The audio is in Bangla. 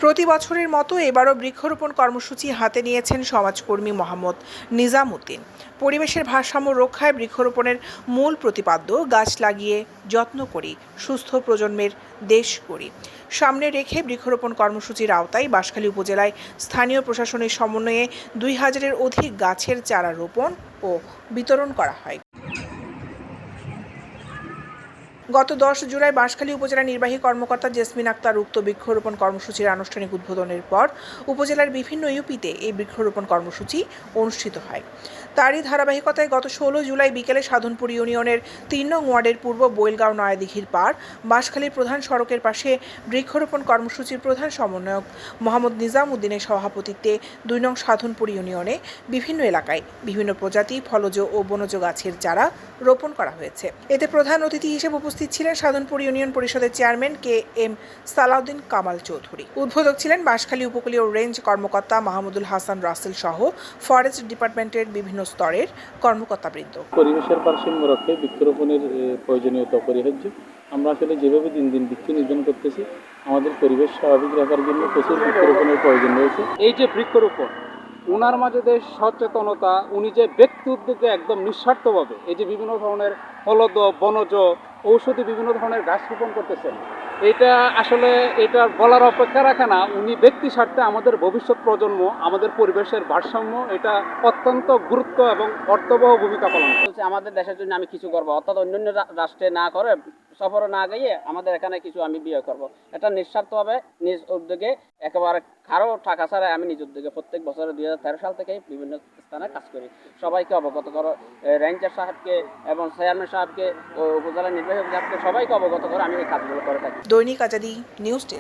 প্রতি বছরের মতো এবারও বৃক্ষরোপণ কর্মসূচি হাতে নিয়েছেন সমাজকর্মী মোহাম্মদ নিজামুদ্দিন। পরিবেশের ভারসাম্য রক্ষায় বৃক্ষরোপণের মূল প্রতিপাদ্য গাছ লাগিয়ে যত্ন করি, সুস্থ প্রজন্মের দেশ গড়ি সামনে রেখে বৃক্ষরোপণ কর্মসূচির আওতায় বাঁশখালী উপজেলায় স্থানীয় প্রশাসনের সমন্বয়ে 2000-এর অধিক গাছের চারা রোপণ ও বিতরণ করা হয়। গত 10 জুলাই বাঁশখালী উপজেলা নির্বাহী কর্মকর্তা জেসমিন আক্তার উক্ত বৃক্ষরোপণ কর্মসূচির আনুষ্ঠানিক উদ্বোধনের পর উপজেলার বিভিন্ন ইউপিতে এই বৃক্ষরোপণ কর্মসূচি অনুষ্ঠিত হয়। তারই ধারাবাহিকতায় গত 16 জুলাই বিকেলে সাধনপুর ইউনিয়নের 3 নং ওয়ার্ডের পূর্ব বৈলগাঁও নয়াদিঘির পার বাঁশখালীর প্রধান সড়কের পাশে বৃক্ষরোপণ কর্মসূচির প্রধান সমন্বয়ক মোহাম্মদ নিজামুদ্দিনের সভাপতিত্বে 2 নং সাধনপুর ইউনিয়নে বিভিন্ন এলাকায় বিভিন্ন প্রজাতি ফলজ ও বনজ গাছের চারা রোপণ করা হয়েছে। এতে প্রধান অতিথি হিসেবে উপস্থিত ছিলেন সাধনপুর ইউনিয়ন পরিষদের চেয়ারম্যান KM সালাউদ্দিন কামাল চৌধুরী। উদ্বোধক ছিলেন বাঁশখালী উপকূলীয় রেঞ্জ কর্মকর্তা মাহমুদুল হাসান রাসেল সহ ফরেস্ট ডিপার্টমেন্টের বিভিন্ন স্তরের কর্মকর্তাবৃন্দ। পরিবেশের ভারসাম্য রক্ষায় বৃক্ষরোপণের প্রয়োজনীয়তা অপরিহার্য। আমরা আসলে যেভাবে দিন দিন বৃক্ষ নিধন করতেছি, আমাদের পরিবেশ স্বাভাবিক রাখার জন্য প্রচুর বৃক্ষরোপণের প্রয়োজন রয়েছে। এই যে বৃক্ষরোপণ, ওনার মাঝে যে সচেতনতা, উনি যে ব্যক্তি উদ্যোগে একদম নিঃস্বার্থভাবে এই যে বিভিন্ন ধরনের ফলজ, বনজ, ঔষধি বিভিন্ন ধরনের গাছ রোপণ করতেছেন, এটা আসলে এটা বলার অপেক্ষা রাখে না। উনি ব্যক্তি স্বার্থে আমাদের ভবিষ্যৎ প্রজন্ম, আমাদের পরিবেশের ভারসাম্য, এটা অত্যন্ত গুরুত্ব এবং অর্থবহ ভূমিকা পালন করছে। আমাদের দেশের জন্য আমি কিছু করবো, অর্থাৎ অন্যান্য রাষ্ট্রে না করে, সফরে না গিয়ে আমাদের এখানে কিছু আমি বিয়ে করব। এটা নিঃস্বার্থভাবে নিজ উদ্যোগে একেবারে কারো টাকা ছাড়া আমি নিজ উদ্যোগে প্রত্যেক বছরে 2013 সাল থেকে বিভিন্ন স্থানে কাজ করি। সবাইকে অবগত করো, রেঞ্জার সাহেবকে এবং চেয়ারম্যান সাহেবকে, উপজেলা নির্বাহী সাহেবকে সবাইকে অবগত করে আমি এই কাজগুলো করে থাকি। দৈনিক আজাদী নিউজ ডেস্ক।